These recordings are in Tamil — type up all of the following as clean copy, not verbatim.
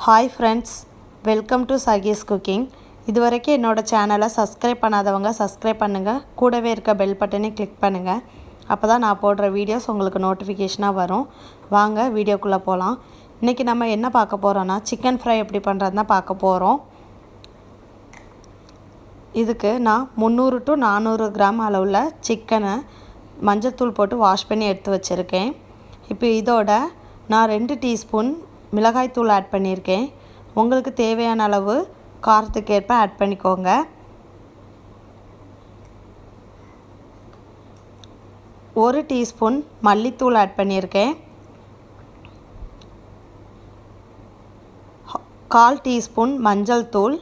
ஹாய் ஃப்ரெண்ட்ஸ், வெல்கம் டு சகீஸ் குக்கிங். இது வரைக்கும் என்னோடய சேனலை சப்ஸ்கிரைப் பண்ணாதவங்க சப்ஸ்கிரைப் பண்ணுங்கள். கூடவே இருக்க பெல் பட்டனை கிளிக் பண்ணுங்கள். அப்போ தான் நான் போடுற வீடியோஸ் உங்களுக்கு நோட்டிஃபிகேஷனாக வரும். வாங்க வீடியோக்குள்ளே போகலாம். இன்றைக்கி நம்ம என்ன பார்க்க போகிறோன்னா சிக்கன் ஃப்ரை எப்படி பண்ணுறதுன்னு தான் பார்க்க போகிறோம். இதுக்கு நான் 300 to 400 கிராம் அளவில் சிக்கனை மஞ்சள்தூள் போட்டு வாஷ் பண்ணி எடுத்து வச்சுருக்கேன். இப்போ இதோட நான் 2 டீஸ்பூன் மிளகாய்த்தூள் ஆட் பண்ணியிருக்கேன். உங்களுக்கு தேவையான அளவு காரத்துக்கு ஏற்ப ஆட் பண்ணிக்கோங்க. ஒரு டீஸ்பூன் மல்லித்தூள் ஆட் பண்ணியிருக்கேன். 1/4 டீஸ்பூன் மஞ்சள் தூள்,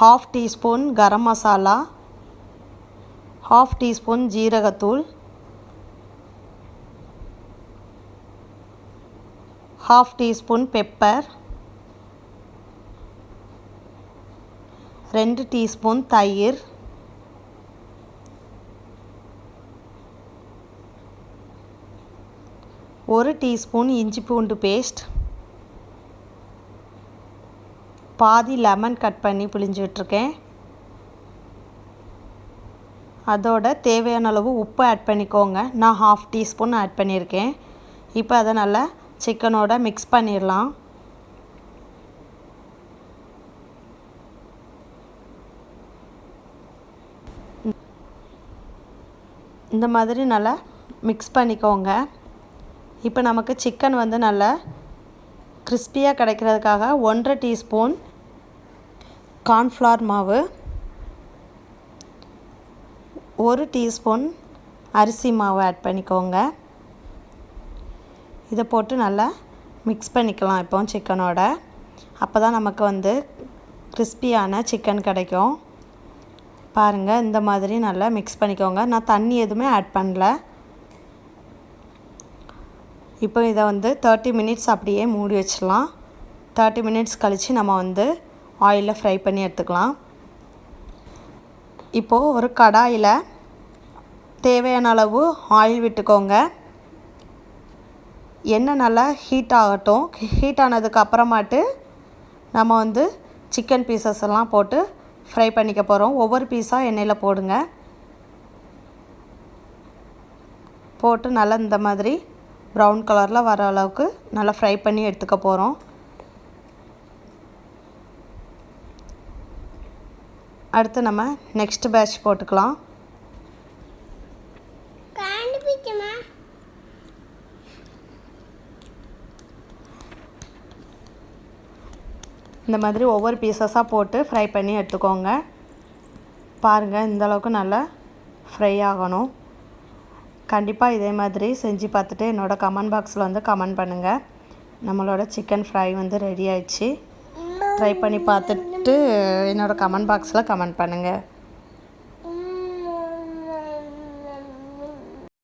1/2 டீஸ்பூன் கரம் மசாலா, 1/2 டீஸ்பூன் ஜீரகத்தூள், 1/2 டீஸ்பூன் பெப்பர், 2 டீஸ்பூன் தயிர், 1 டீஸ்பூன் இஞ்சி பூண்டு பேஸ்ட், பாதி லெமன் கட் பண்ணி புழிஞ்சு விட்டுருக்கேன். அதோட தேவையான அளவு உப்பு ஆட் பண்ணிக்கோங்க. நான் 1/2 டீஸ்பூன் ஆட் பண்ணியிருக்கேன். இப்போ அதை நல்லா சிக்கனோட மிக்ஸ் பண்ணிடலாம். இந்த மாதிரி நல்லா மிக்ஸ் பண்ணிக்கோங்க. இப்போ நமக்கு சிக்கன் வந்து நல்லா கிறிஸ்பியாக கிடைக்கிறதுக்காக 1/2 டீஸ்பூன் கார்ன்ஃப்ளவர் மாவு, 1 டீஸ்பூன் அரிசி மாவு ஆட் பண்ணிக்கோங்க. இதை போட்டு நல்லா மிக்ஸ் பண்ணிக்கலாம் இப்போ சிக்கனோட. அப்போ தான் நமக்கு வந்து கிறிஸ்பியான சிக்கன் கிடைக்கும். பாருங்கள், இந்த மாதிரி நல்லா மிக்ஸ் பண்ணிக்கோங்க. நான் தண்ணி எதுவுமே ஆட் பண்ணல. இப்போ இதை வந்து 30 மினிட்ஸ் அப்படியே மூடி வச்சிடலாம். 30 மினிட்ஸ் கழித்து நம்ம வந்து ஆயிலில் ஃப்ரை பண்ணி எடுத்துக்கலாம். இப்போது ஒரு கடாயில் தேவையான அளவு ஆயில் விட்டுக்கோங்க. எண்ணெய் நல்லா ஹீட் ஆகட்டும். ஹீட் ஆனதுக்கு அப்புறமாட்டு நம்ம வந்து சிக்கன் பீசஸ் எல்லாம் போட்டு ஃப்ரை பண்ணிக்க போகிறோம். ஒவ்வொரு பீஸாக எண்ணெயில் போடுங்க. போட்டு நல்லா இந்த மாதிரி ப்ரௌன் கலரில் வர அளவுக்கு நல்லா ஃப்ரை பண்ணி எடுத்துக்க போகிறோம். அடுத்து நம்ம நெக்ஸ்ட் பேட்ச் போட்டுக்கலாம். இந்த மாதிரி ஒவ்வொரு பீசஸாக போட்டு ஃப்ரை பண்ணி எடுத்துக்கோங்க. பாருங்கள், இந்தளவுக்கு நல்லா ஃப்ரை ஆகணும். கண்டிப்பாக இதே மாதிரி செஞ்சு பார்த்துட்டு என்னோடய கமெண்ட் பாக்ஸில் வந்து கமெண்ட் பண்ணுங்கள். நம்மளோட சிக்கன் ஃப்ரை வந்து ரெடி ஆயிடுச்சு. ட்ரை பண்ணி பார்த்துட்டு என்னோடய கமெண்ட் பாக்ஸில் கமெண்ட் பண்ணுங்கள்.